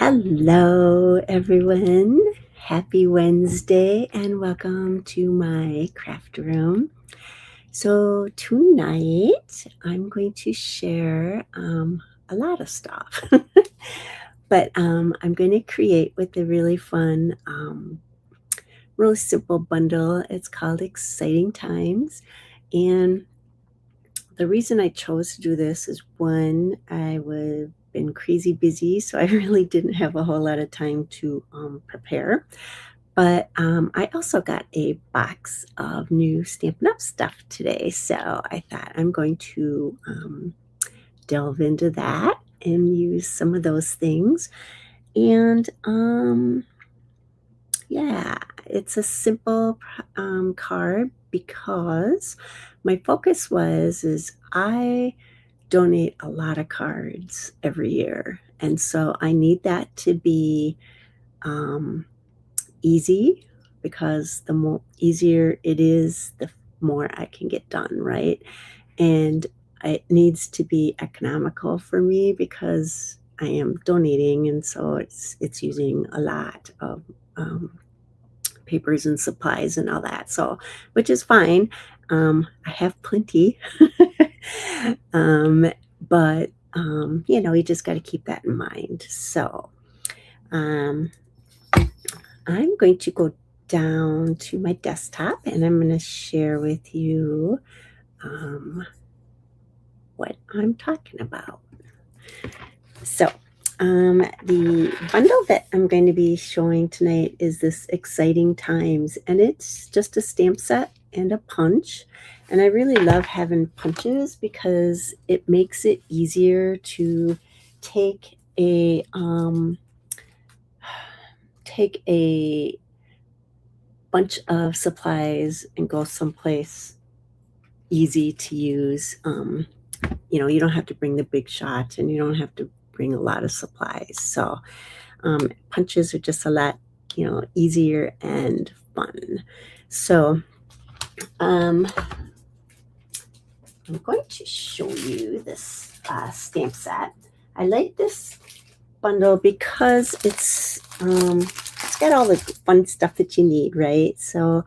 Hello, everyone. Happy Wednesday and welcome to my craft room. So, tonight I'm going to share a lot of stuff, but I'm going to create with a really fun, really simple bundle. It's called Exciting Times. And the reason I chose to do this is one, I was been crazy busy, so I really didn't have a whole lot of time to prepare. But I also got a box of new Stampin' Up! Stuff today, so I thought I'm going to delve into that and use some of those things. And yeah, it's a simple card because my focus is I donate a lot of cards every year, and so I need that to be um, easy because the more easier it is, the more I can get done, right? And it needs to be economical for me because I am donating, and so it's using a lot of um, papers and supplies and all that. So, which is fine. I have plenty, um, but you just got to keep that in mind. So, um, I'm going to go down to my desktop and I'm going to share with you um, what I'm talking about. So, the bundle that I'm going to be showing tonight is this Exciting Times, and it's just a stamp set and a punch. And I really love having punches because it makes it easier to take a bunch of supplies and go someplace easy to use. You don't have to bring the big shot and you don't have to bring a lot of supplies. So punches are just a lot, easier and fun. So I'm going to show you this stamp set. I like this bundle because it's got all the fun stuff that you need, right? So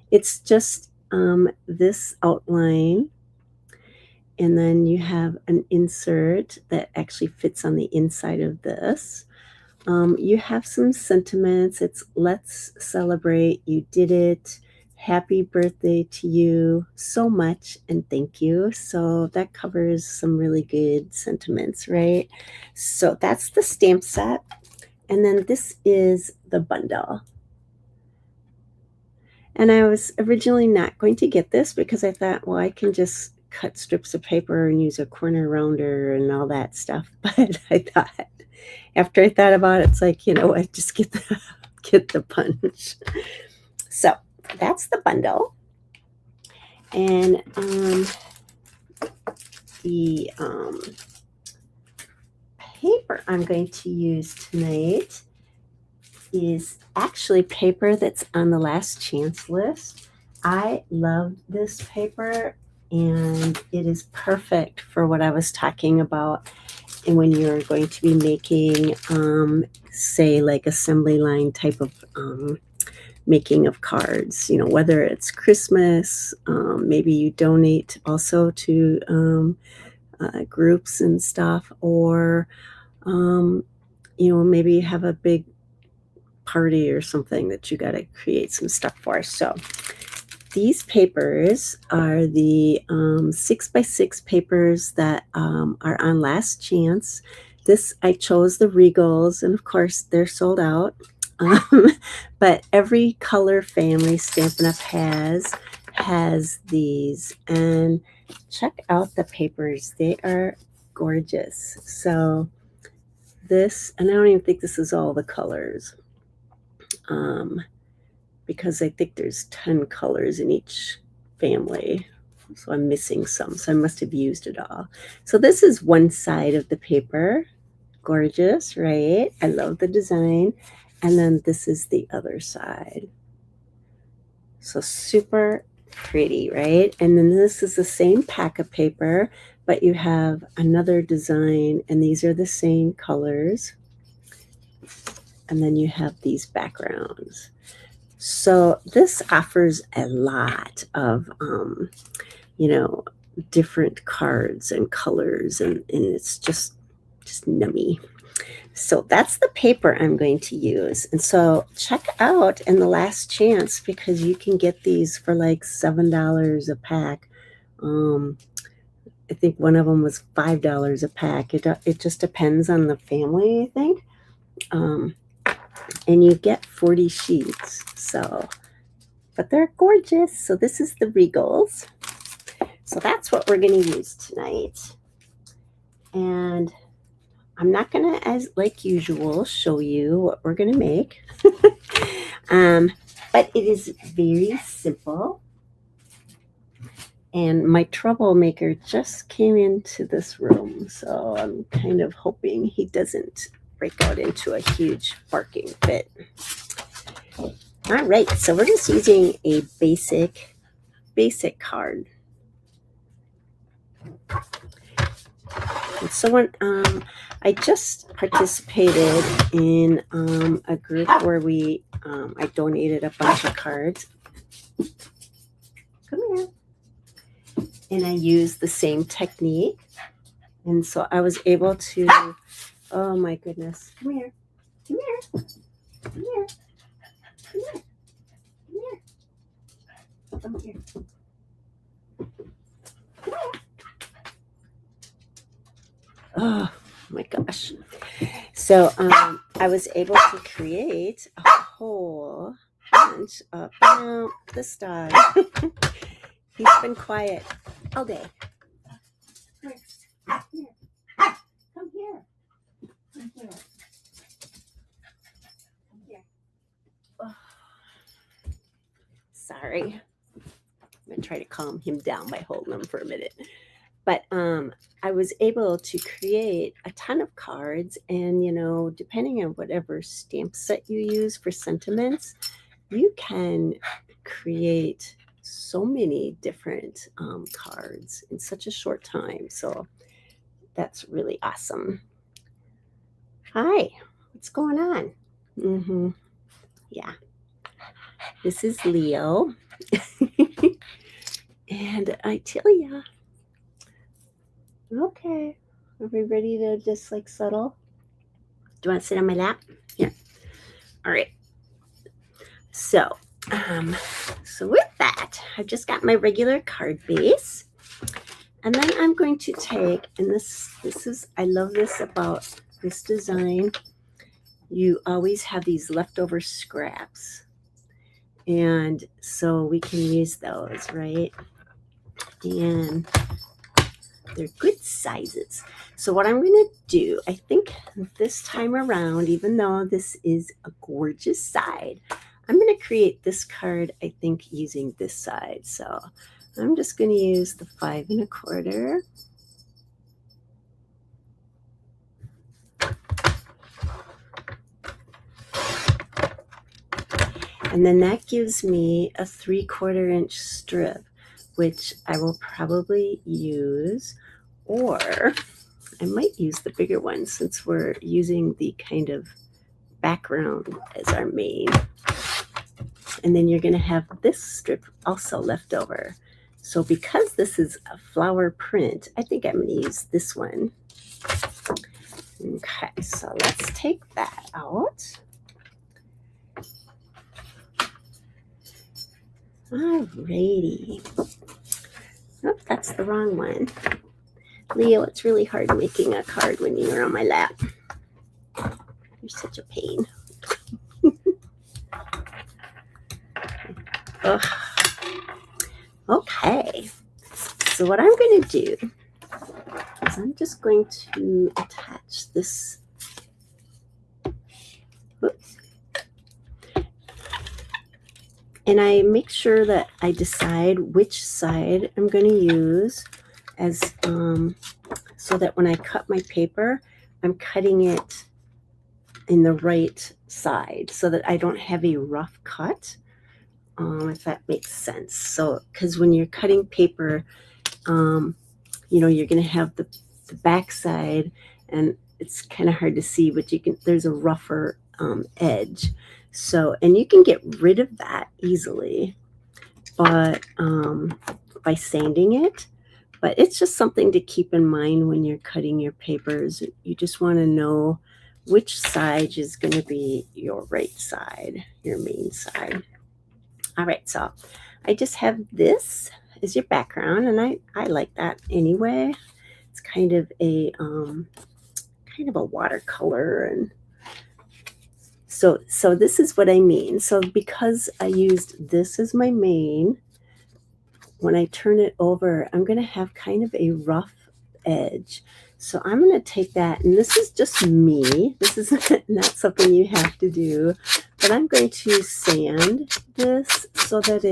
it's just this outline, and then you have an insert that actually fits on the inside of this. You have some sentiments. It's let's celebrate. You did it. Happy birthday to you so much and thank you. So that covers some really good sentiments, right? So that's the stamp set. And then this is the bundle. And I was originally not going to get this because I thought, well, I can just cut strips of paper and use a corner rounder and all that stuff. But I thought, after I thought about it, it's like, you know what, just get the punch. So that's the bundle. And the paper I'm going to use tonight is actually paper that's on the last chance list. I love this paper and it is perfect for what I was talking about. And when you're going to be making, say, like assembly line type of making of cards, whether it's Christmas, maybe you donate also to groups and stuff, or, maybe you have a big party or something that you got to create some stuff for. So these papers are the 6x6 papers that are on last chance. I chose the Regals, and of course they're sold out. But every color family Stampin' Up! has these, and check out the papers. They are gorgeous. So this, and I don't even think this is all the colors. Because I think there's 10 colors in each family. So I'm missing some. So I must have used it all. So this is one side of the paper. Gorgeous, right? I love the design. And then this is the other side. So super pretty, right? And then this is the same pack of paper, but you have another design, and these are the same colors. and then you have these backgrounds. So this offers a lot of, different cards and colors, and it's just nummy. So that's the paper I'm going to use. And so check out In the Last Chance, because you can get these for like $7 a pack. I think one of them was $5 a pack. It just depends on the family, I think. And you get 40 sheets. So, but they're gorgeous. So this is the Regals. So that's what we're going to use tonight. And I'm not going to, as like usual, show you what we're going to make. But it is very simple. And my troublemaker just came into this room, so I'm kind of hoping he doesn't break out into a huge barking fit. All right, so we're just using a basic card. And so when I just participated in a group where I donated a bunch of cards. Come here. And I used the same technique. And so I was able to, oh my goodness. Come here. Come here. Come here. Come here. Come here. Come here. Oh my gosh. So I was able to create a whole bunch of, this dog. He's been quiet all day. Come here. Come here. Come here. Come here. Oh. Sorry. I'm going to try to calm him down by holding him for a minute. But I was able to create a ton of cards, and, depending on whatever stamp set you use for sentiments, you can create so many different cards in such a short time. So that's really awesome. Hi, what's going on? Yeah, this is Leo. And I tell ya, okay, are we ready to just like settle? Do you want to sit on my lap? Here. All right. So with that, I've just got my regular card base, and then I'm going to take, and this is, I love this about this design. You always have these leftover scraps, and so we can use those, right? And they're good sizes. So what I'm going to do, I think this time around, even though this is a gorgeous side, I'm going to create this card, I think, using this side. So I'm just going to use the 5 1/4. And then that gives me a 3/4 inch strip, which I will probably use, or I might use the bigger one since we're using the kind of background as our main. And then you're going to have this strip also left over. So because this is a flower print, I think I'm going to use this one. Okay, so let's take that out. Alrighty. Oh, that's the wrong one. Leo, it's really hard making a card when you're on my lap. You're such a pain. Ugh. Okay, so what I'm going to do is I'm just going to attach this. Oops. And I make sure that I decide which side I'm going to use as so that when I cut my paper, I'm cutting it in the right side so that I don't have a rough cut, if that makes sense. So, because when you're cutting paper, you're going to have the back side, and it's kind of hard to see, but there's a rougher edge. So, and you can get rid of that easily, but by sanding it. But it's just something to keep in mind when you're cutting your papers. You just want to know which side is going to be your right side, your main side. All right, so I just have this as your background, and I like that anyway. It's kind of a watercolor, and so this is what I mean. So because I used this as my main, when I turn it over, I'm going to have kind of a rough edge. So I'm going to take that, and this is just me. This is not something you have to do, but I'm going to sand this so that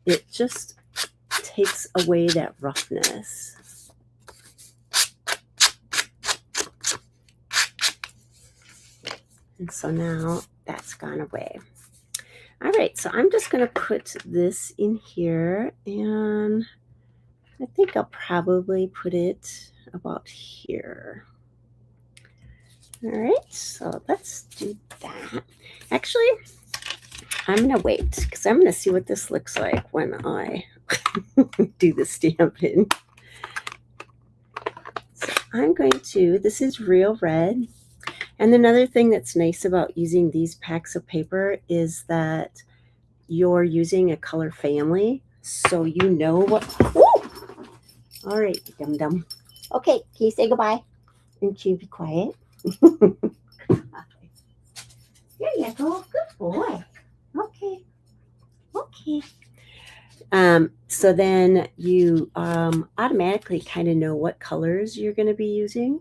it just takes away that roughness. And so now that's gone away. All right, so I'm just going to put this in here, and I think I'll probably put it about here. All right, so let's do that. Actually, I'm going to wait because I'm going to see what this looks like when I do the stamping. So I'm going to, this is real red. And another thing that's nice about using these packs of paper is that you're using a color family, so you know what. Woo! All right, dum-dum. Okay, can you say goodbye? And can you be quiet? There you go. Good boy. Okay. Okay. So then you automatically kind of know what colors you're going to be using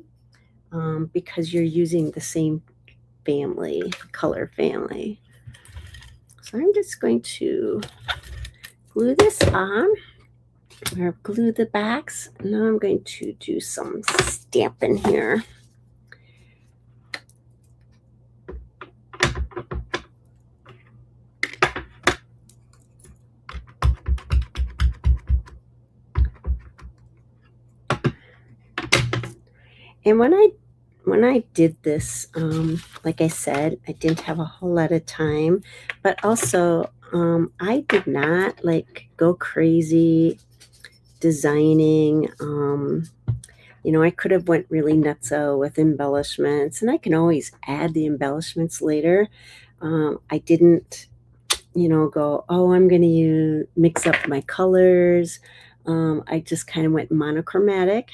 because you're using the same family, color family. So I'm just going to glue this on, or glue the backs. Now I'm going to do some stamping here. And when I did this, like I said, I didn't have a whole lot of time, but also I did not go crazy designing. I could have went really nutso with embellishments, and I can always add the embellishments later. I didn't, go, oh, I'm going to mix up my colors. I just kind of went monochromatic.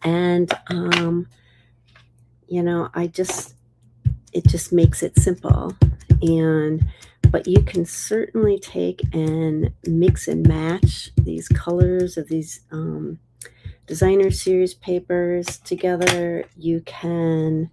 And, it just makes it simple. But you can certainly take and mix and match these colors of these designer series papers together. You can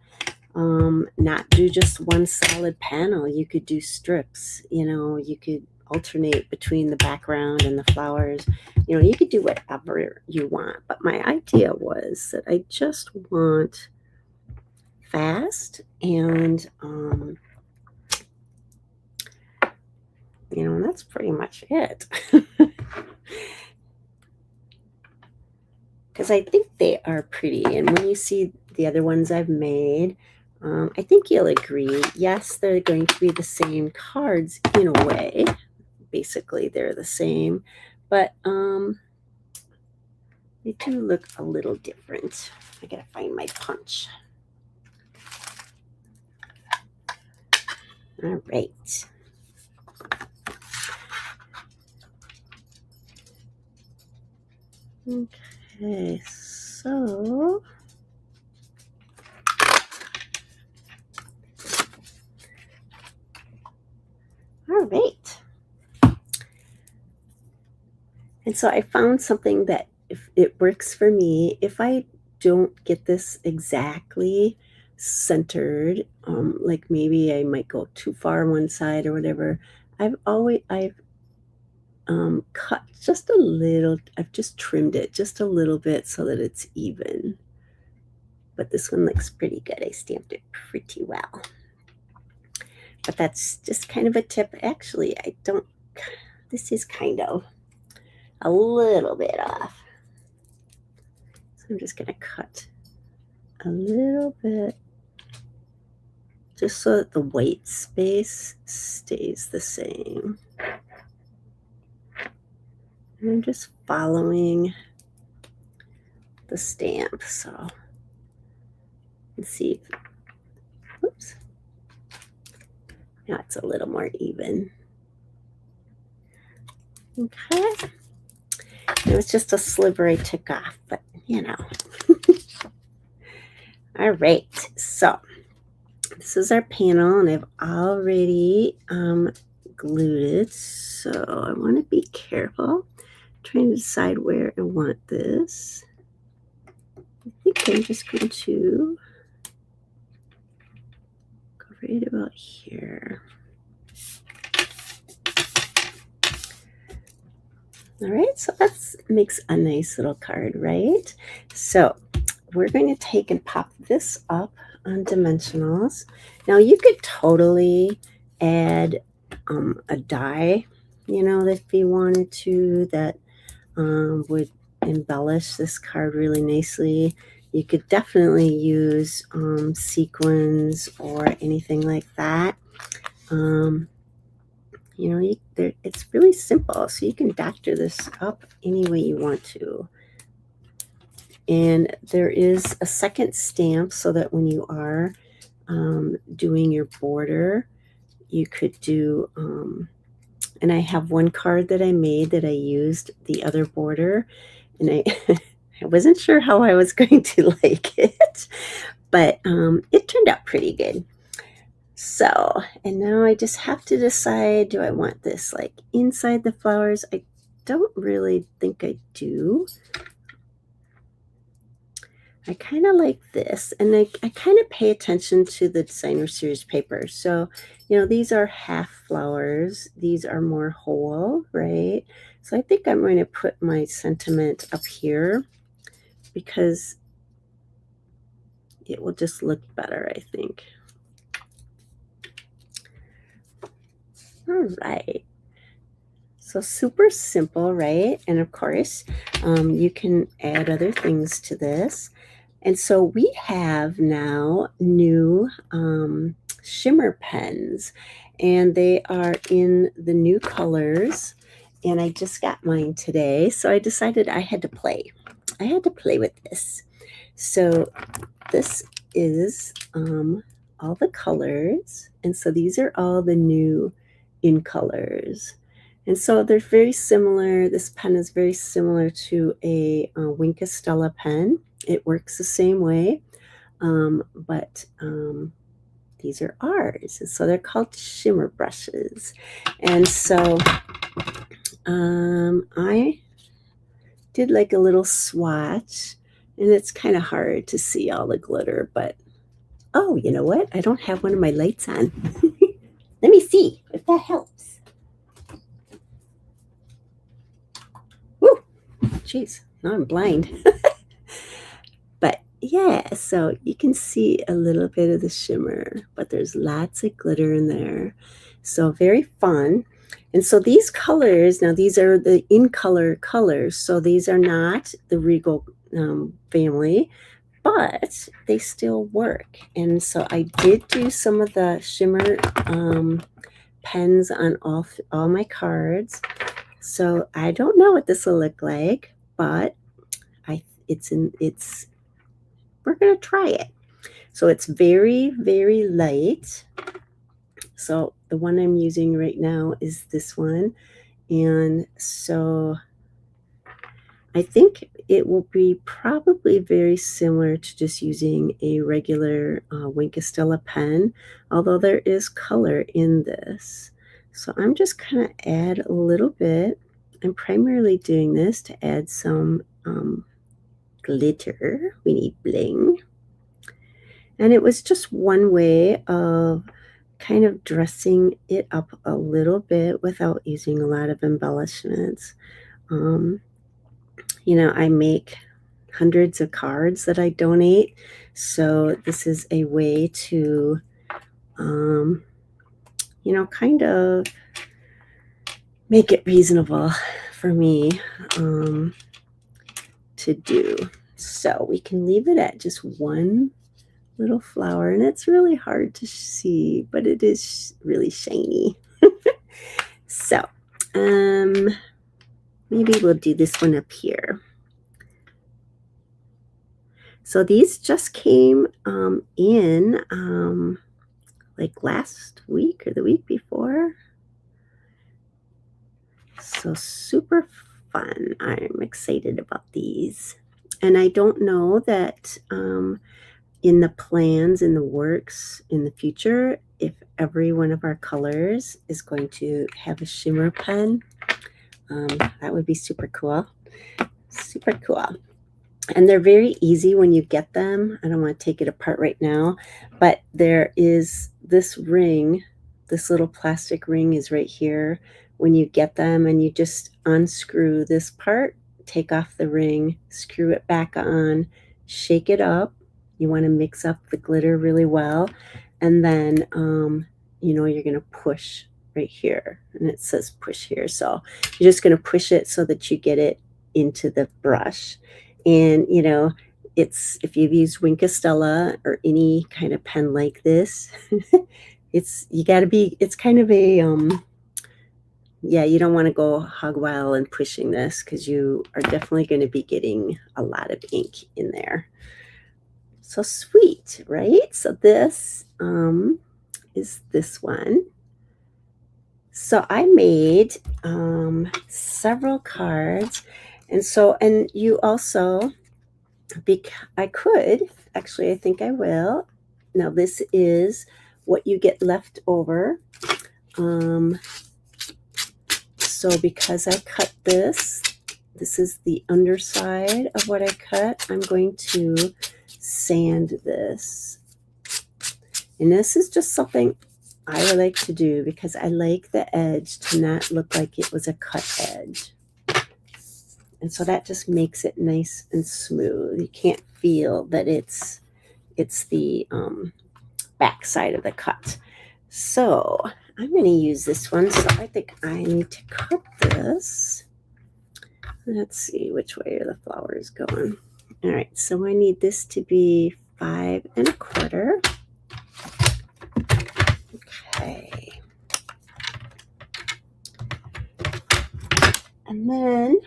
not do just one solid panel. You could do strips, you could alternate between the background and the flowers. You could do whatever you want. But my idea was that I just want fast, and that's pretty much it. Because I think they are pretty, and when you see the other ones I've made, I think you'll agree. Yes, they're going to be the same cards in a way. Basically, they're the same, but they do look a little different. I gotta find my punch. All right. Okay, so all right. And so I found something that if it works for me, if I don't get this exactly centered, like maybe I might go too far on one side or whatever, I've cut just a little. I've just trimmed it just a little bit so that it's even. But this one looks pretty good. I stamped it pretty well. But that's just kind of a tip. Actually, this is kind of a little bit off. So I'm just going to cut a little bit just so that the white space stays the same. And I'm just following the stamp, so let's see. Oops. Now it's a little more even. Okay. It was just a sliver I took off, but you know. All right, so this is our panel, and I've already glued it, so I want to be careful. I'm trying to decide where I want this. I think I'm just going to go right about here. All right, so that makes a nice little card, right? So we're going to take and pop this up on dimensionals. Now you could totally add a die, you know, if you wanted to, that would embellish this card really nicely. You could definitely use sequins or anything like that. You know, it's really simple, so you can doctor this up any way you want to. And there is a second stamp so that when you are doing your border, you could do, and I have one card that I made that I used the other border, and I wasn't sure how I was going to like it, but it turned out pretty good. So, and now I just have to decide, do I want this like inside the flowers? I don't really think I do. I kind of like this, and I kind of pay attention to the designer series paper. So, you know, these are half flowers. These are more whole, right? So I think I'm going to put my sentiment up here because it will just look better, I think. All right. So super simple, right? And of course, you can add other things to this. And so we have now new shimmer pens, and they are in the new colors. And I just got mine today, so I decided I had to play. I had to play with this. So this is all the colors. And so these are all the new in colors. And so they're very similar. This pen is very similar to a Wink of Stella pen. It works the same way, but these are ours. And so they're called shimmer brushes. And so I did like a little swatch, and it's kind of hard to see all the glitter, but oh, you know what? I don't have one of my lights on. Let me see if that helps. Woo! Jeez, now I'm blind. But yeah, so you can see a little bit of the shimmer, but there's lots of glitter in there. So very fun. And so these colors, now these are the in color colors. So these are not the Regal family, but they still work. And so I did do some of the shimmer pens on all my cards. So I don't know what this will look like, but we're going to try it. So it's very, very light. So the one I'm using right now is this one. And so I think it will be probably very similar to just using a regular Wink of Stella pen, although there is color in this. So I'm just going to add a little bit. I'm primarily doing this to add some glitter. We need bling. And it was just one way of kind of dressing it up a little bit without using a lot of embellishments. You know, I make hundreds of cards that I donate, so this is a way to, you know, kind of make it reasonable for me to do. So we can leave it at just one little flower, and it's really hard to see, but it is really shiny. So, maybe we'll do this one up here. So these just came in like last week or the week before. So super fun. I'm excited about these. And I don't know that in the plans, in the works, in the future, if every one of our colors is going to have a shimmer pen. That would be super cool. Super cool. And they're very easy when you get them. I don't want to take it apart right now, but there is this ring, this little plastic ring is right here when you get them, and you just unscrew this part, take off the ring, screw it back on, shake it up. You want to mix up the glitter really well, and then you're going to push right here, and it says push here. So you're just going to push it so that you get it into the brush. And it's, if you've used Wink of Stella or any kind of pen like this, it's kind of a you don't want to go hog wild and pushing this, because you are definitely going to be getting a lot of ink in there. So sweet, right? So this is this one. So I made several cards. And you also, I think I will. Now this is what you get left over. So because I cut this is the underside of what I cut. I'm going to sand this. And this is just something I like to do because I like the edge to not look like it was a cut edge. And so that just makes it nice and smooth. You can't feel that it's the back side of the cut. So I'm going to use this one. So I think I need to cut this. Let's see, which way are the flowers going? All right, so I need this to be 5 1/4. Okay. And then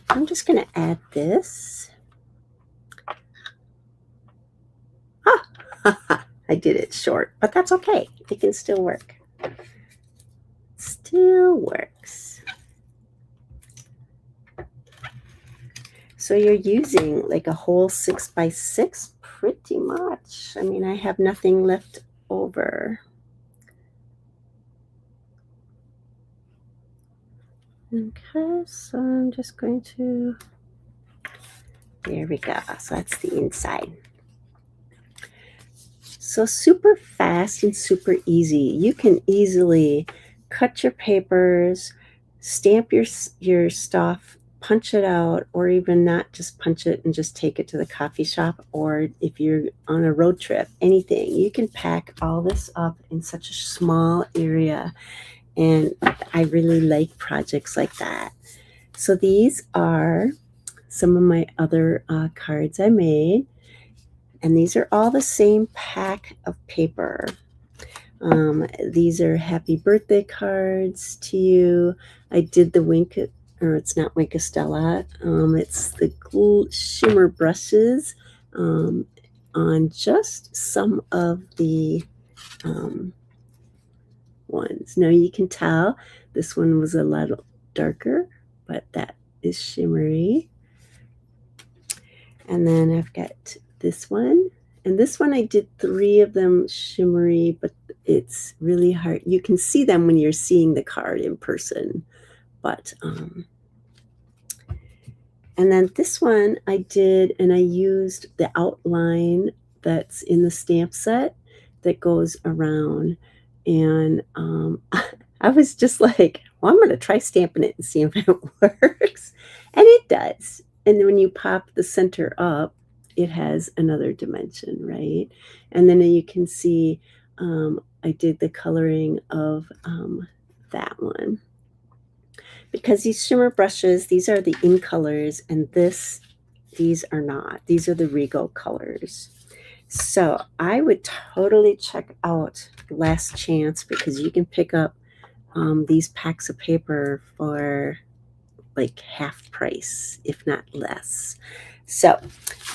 I'm just going to add this. I did it short, but that's okay. It can still work. Still works. So you're using like a whole 6x6 pretty much. I mean, I have nothing left over. Okay, so I'm just going to, there we go. So that's the inside. So super fast and super easy. You can easily cut your papers, stamp your stuff, punch it out, or even not just punch it and just take it to the coffee shop, or if you're on a road trip, anything. You can pack all this up in such a small area, and I really like projects like that. So these are some of my other cards I made. And these are all the same pack of paper. These are happy birthday cards to you. I did the it's not Wink of Stella. It's the shimmer brushes on just some of the ones. Now you can tell this one was a little darker, but that is shimmery. And then I've got this one, and this one I did 3 of them shimmery, but it's really hard. You can see them when you're seeing the card in person, but and then this one I did, and I used the outline that's in the stamp set that goes around, and I was just like, well, I'm going to try stamping it and see if it works, and it does. And when you pop the center up, it has another dimension, right? And then you can see I did the coloring of that one. Because these shimmer brushes, these are the in colors, and this these are not. These are the Regal colors. So I would totally check out Last Chance because you can pick up these packs of paper for like half price, if not less. So,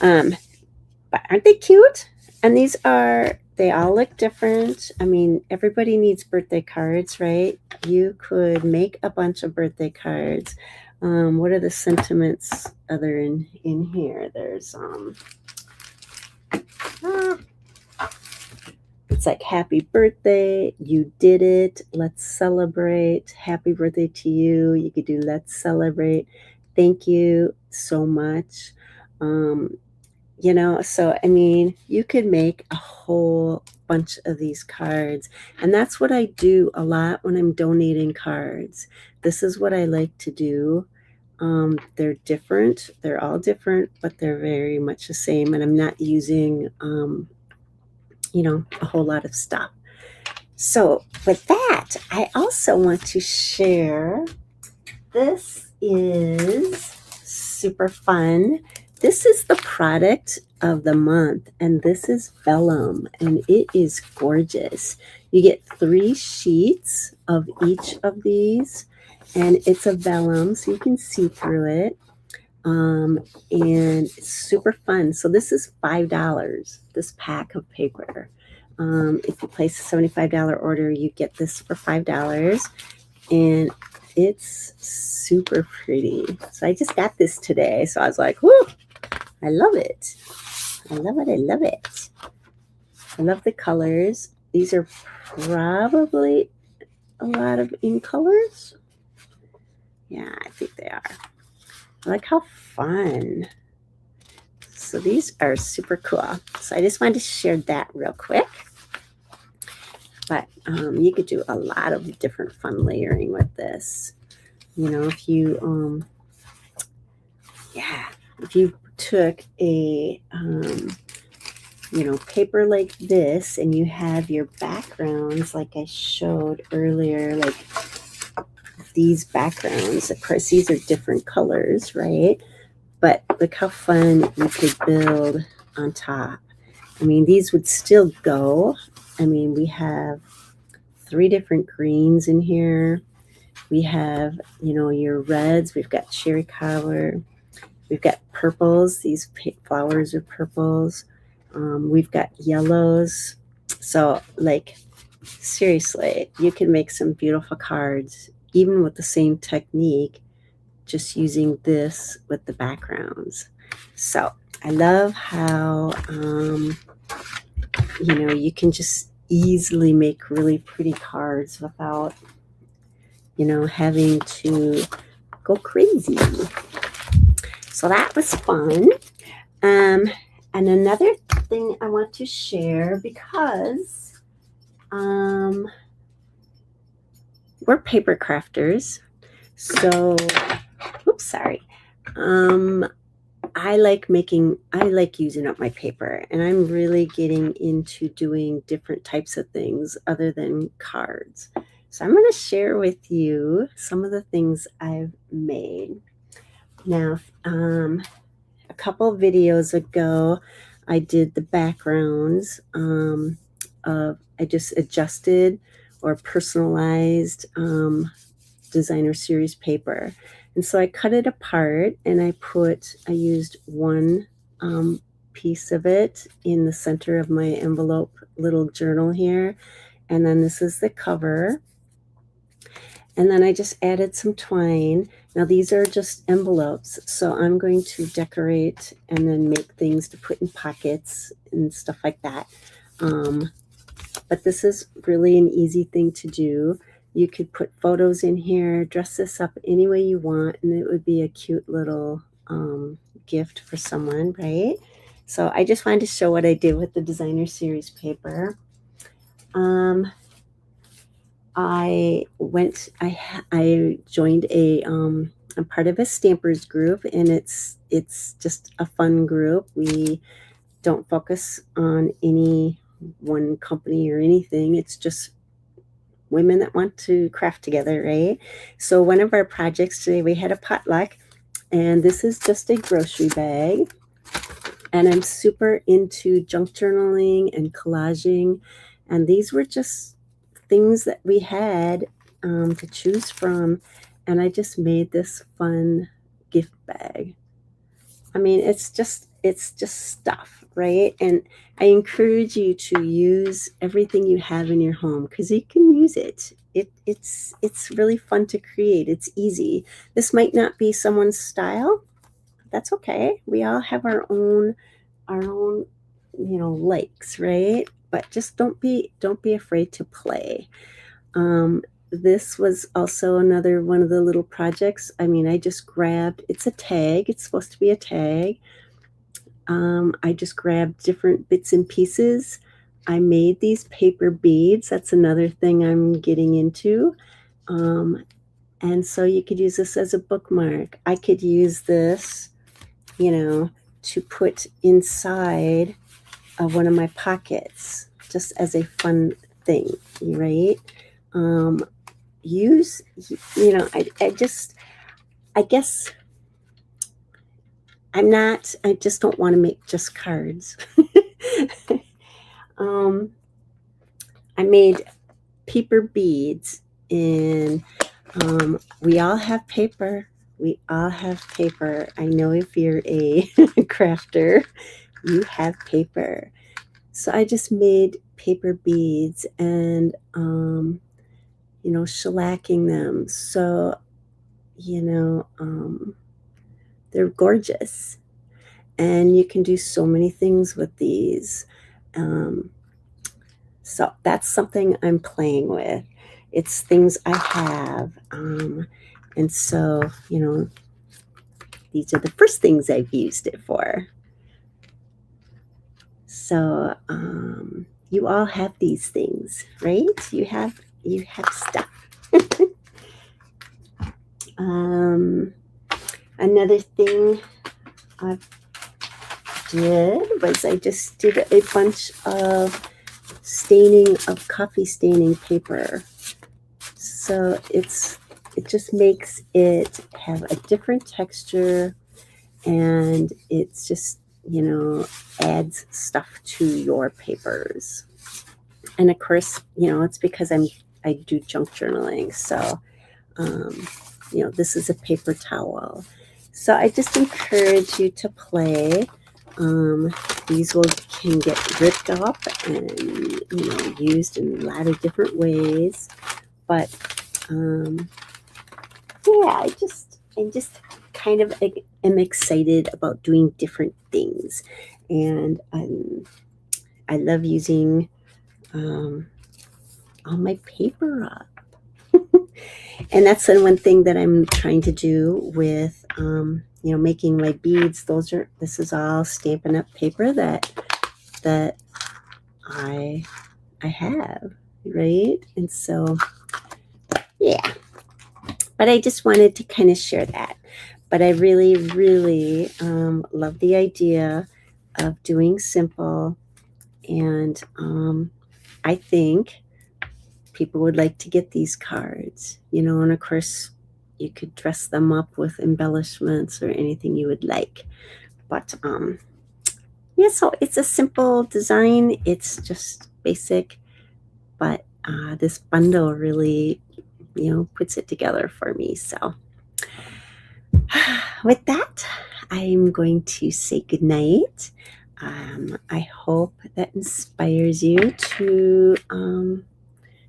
but aren't they cute? And they all look different. I mean, everybody needs birthday cards, right? You could make a bunch of birthday cards. What are the sentiments other in here? There's it's like happy birthday, you did it, let's celebrate, happy birthday to you. You could do let's celebrate, thank you so much. So I mean, you could make a whole bunch of these cards, and that's what I do a lot when I'm donating cards. This is what I like to do. They're different, they're all different, but they're very much the same, and I'm not using a whole lot of stuff. So with that, I also want to share, this is super fun. This is the product of the month, and this is vellum, and it is gorgeous. You get 3 sheets of each of these, and it's a vellum, so you can see through it. And it's super fun. So this is $5, this pack of paper. If you place a $75 order, you get this for $5, and it's super pretty. So I just got this today, so I was like, whoo, I love it. I love it. I love it. I love the colors. These are probably a lot of ink colors. Yeah, I think they are. I like how fun. So these are super cool. So I just wanted to share that real quick. But you could do a lot of different fun layering with this. If you, if you took a, paper like this and you have your backgrounds like I showed earlier, like these backgrounds, of course, these are different colors, right? But look how fun you could build on top. I mean, these would still go. I mean, we have 3 different greens in here. We have, your reds. We've got cherry color. We've got purples. These flowers are purples. We've got yellows. So, like, seriously, you can make some beautiful cards, even with the same technique, just using this with the backgrounds. So I love how, you can just easily make really pretty cards without, having to go crazy. So that was fun. And another thing I want to share, because we're paper crafters. So, oops, sorry. I like using up my paper, and I'm really getting into doing different types of things other than cards. So I'm going to share with you some of the things I've made. Now, a couple of videos ago, I did the backgrounds I just adjusted or personalized designer series paper. And so I cut it apart, and I used one piece of it in the center of my envelope little journal here. And then this is the cover. And then I just added some twine. Now these are just envelopes, so I'm going to decorate and then make things to put in pockets and stuff like that. But this is really an easy thing to do. You could put photos in here, dress this up any way you want, and it would be a cute little gift for someone, right? So I just wanted to show what I did with the designer series paper. I joined I'm part of a stampers group, and it's just a fun group. We don't focus on any one company or anything. It's just women that want to craft together, right? So one of our projects today, we had a potluck, And this is just a grocery bag. And I'm super into junk journaling and collaging. And these were just things that we had to choose from. And I just made this fun gift bag. I mean, it's just stuff, right? And I encourage you to use everything you have in your home because you can use it. It's really fun to create. It's easy. This might not be someone's style. That's okay. We all have our own likes, right? But just don't be afraid to play. This was also another one of the little projects. I mean, I just grabbed, it's a tag. It's supposed to be a tag. I just grabbed different bits and pieces. I made these paper beads. That's another thing I'm getting into. And so you could use this as a bookmark. I could use this, to put inside of one of my pockets just as a fun thing, right? Use, I guess I just don't want to make just cards. I made paper beads, and we all have paper. We all have paper. I know if you're a crafter, you have paper. So I just made paper beads and, shellacking them. So, they're gorgeous. And you can do so many things with these. So that's something I'm playing with. It's things I have. And so, these are the first things I've used it for. So you all have these things, right? You have stuff. Another thing I did was I just did a bunch of staining of coffee staining paper. So it just makes it have a different texture, and it's just, adds stuff to your papers. And of course, it's because I do junk journaling. So, this is a paper towel. So I just encourage you to play. These can get ripped up and, used in a lot of different ways. But, yeah, I just kind of am excited about doing different things. And I love using all my paper up. And that's the one thing that I'm trying to do with, making my beads. This is all Stampin' Up! Paper that I have, right? And so, yeah. But I just wanted to kind of share that. But I really, really love the idea of doing simple. And I think people would like to get these cards, and of course you could dress them up with embellishments or anything you would like. But yeah, so it's a simple design. It's just basic, but this bundle really, puts it together for me. So with that, I'm going to say goodnight. I hope that inspires you to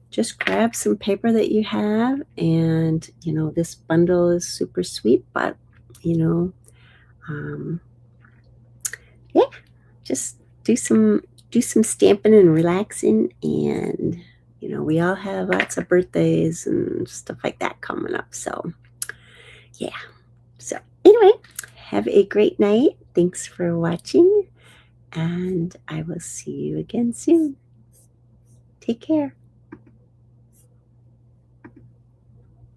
just grab some paper that you have. And, this bundle is super sweet, but, yeah, just do some stamping and relaxing. And, we all have lots of birthdays and stuff like that coming up. So, yeah. So, anyway, have a great night. Thanks for watching, and I will see you again soon. Take care.